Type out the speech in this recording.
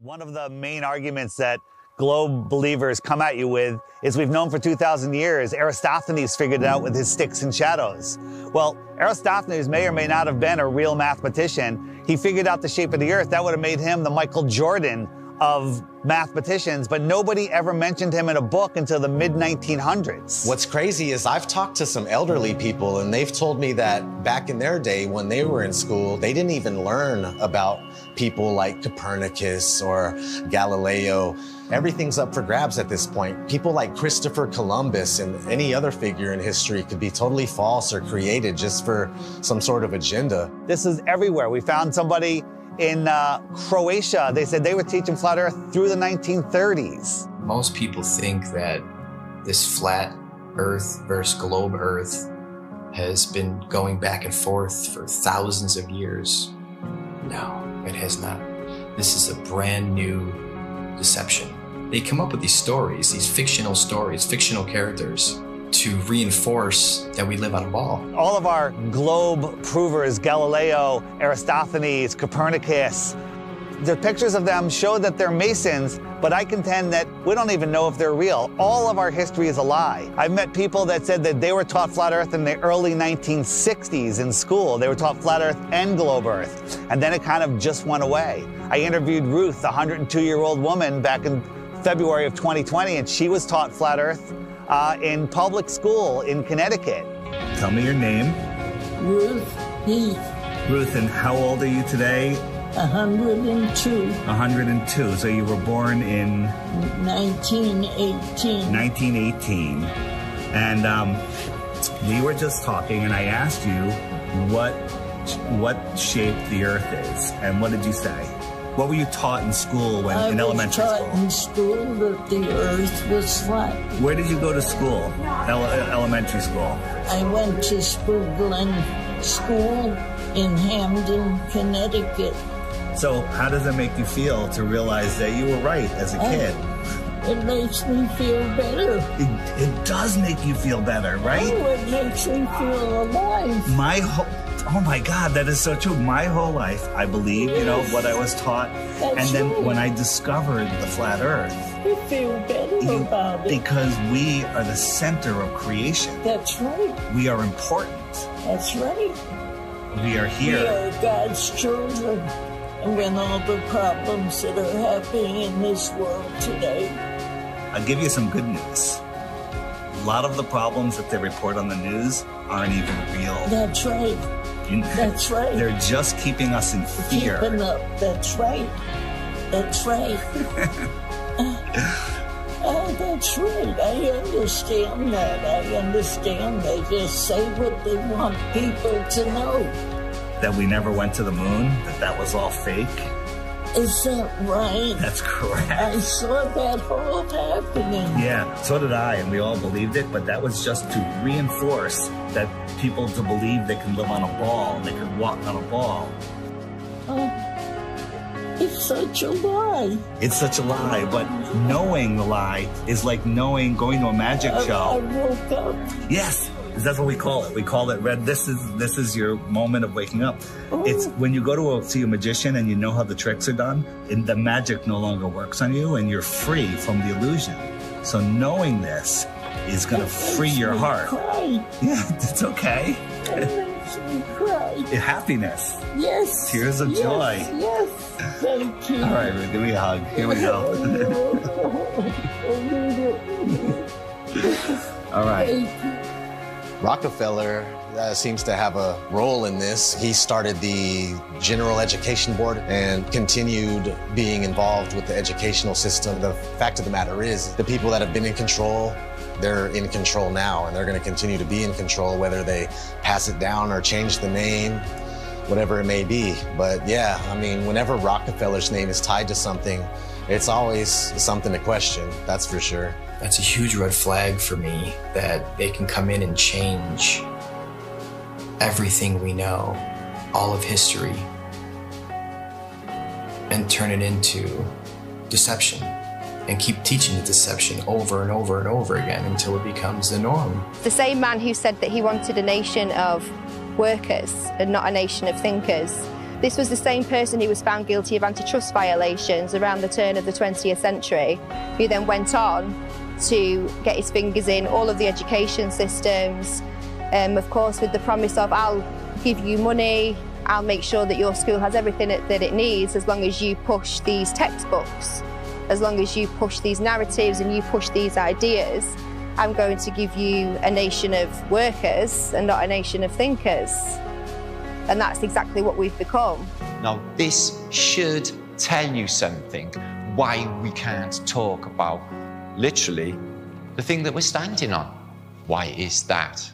One of the main arguments that globe believers come at you with is we've known for 2,000 years. Aristophanes figured it out with his sticks and shadows. Well, Aristophanes may or may not have been a real mathematician. He figured out the shape of the earth. That would have made him the Michael Jordan of mathematicians, but nobody ever mentioned him in a book until the mid-1900s. What's crazy is I've talked to some elderly people and they've told me that back in their day when they were in school, they didn't even learn about people like Copernicus or Galileo. Everything's up for grabs at this point. People like Christopher Columbus and any other figure in history could be totally false or created just for some sort of agenda. This is everywhere. We found somebody in Croatia. They said they were teaching flat earth through the 1930s. Most people think that this flat earth versus globe earth has been going back and forth for thousands of years. No, it has not. This is a brand new deception. They come up with these stories, these fictional stories, fictional characters, to reinforce that we live on a ball. All of our globe provers, Galileo, Aristophanes, Copernicus, the pictures of them show that they're Masons, but I contend that we don't even know if they're real. All of our history is a lie. I've met people that said that they were taught flat earth in the early 1960s in school. They were taught flat earth and globe earth, and then it kind of just went away. I interviewed Ruth, a 102-year-old woman, back in February of 2020, and she was taught flat earth in public school in Connecticut. Tell me your name. Ruth Heath. Ruth, and how old are you today? 102. 102. So you were born in 1918. 1918. And we were just talking, and I asked you what shape the Earth is, and what did you say? What were you taught in school in elementary school? I was taught in school that the Earth was flat. Where did you go to school? Elementary school? I went to Spoodland School in Hamden, Connecticut. So how does it make you feel to realize that you were right as a kid? It makes me feel better. It does make you feel better, right? Oh, it makes me feel alive. Oh my God, that is so true. My whole life, I believe, you know, what I was taught. That's and then right. when I discovered the flat earth. I feel better about it. Because we are the center of creation. That's right. We are important. That's right. We are here. We are God's children. And when all the problems that are happening in this world today. I'll give you some good news. A lot of the problems that they report on the news aren't even real. That's right. That's right. They're just keeping us in fear. Keeping up. That's right. That's right. That's right. I understand that. I understand. They just say what they want people to know. That we never went to the moon? That was all fake? Is that right? That's correct. I saw that all happening. Yeah, so did I, and we all believed it, but that was just to reinforce that people to believe they can live on a ball, they can walk on a ball. It's such a lie. It's such a lie, but knowing the lie is like going to a magic show. I woke up. Yes. That's what we call it. We call it red. This is your moment of waking up. It's when you go to see a magician and you know how the tricks are done, and the magic no longer works on you and you're free from the illusion. So knowing this is going to free your heart. Cry. Yeah, it's okay. It makes me cry. Happiness. Yes. Tears of joy. Yes. Thank you. All right, give me a hug. Here we go. All right. Thank you. Rockefeller seems to have a role in this. He started the General Education Board and continued being involved with the educational system. The fact of the matter is, the people that have been in control, they're in control now, and they're going to continue to be in control, whether they pass it down or change the name, whatever it may be. But yeah, I mean, whenever Rockefeller's name is tied to something, it's always something to question, that's for sure. That's a huge red flag for me, that they can come in and change everything we know, all of history, and turn it into deception, and keep teaching the deception over and over and over again until it becomes the norm. The same man who said that he wanted a nation of workers and not a nation of thinkers This was the same person who was found guilty of antitrust violations around the turn of the 20th century, who then went on to get his fingers in all of the education systems, of course with the promise of, I'll give you money, I'll make sure that your school has everything that it needs as long as you push these textbooks, as long as you push these narratives and you push these ideas. I'm going to give you a nation of workers and not a nation of thinkers. And that's exactly what we've become. Now, this should tell you something, why we can't talk about, literally, the thing that we're standing on. Why is that?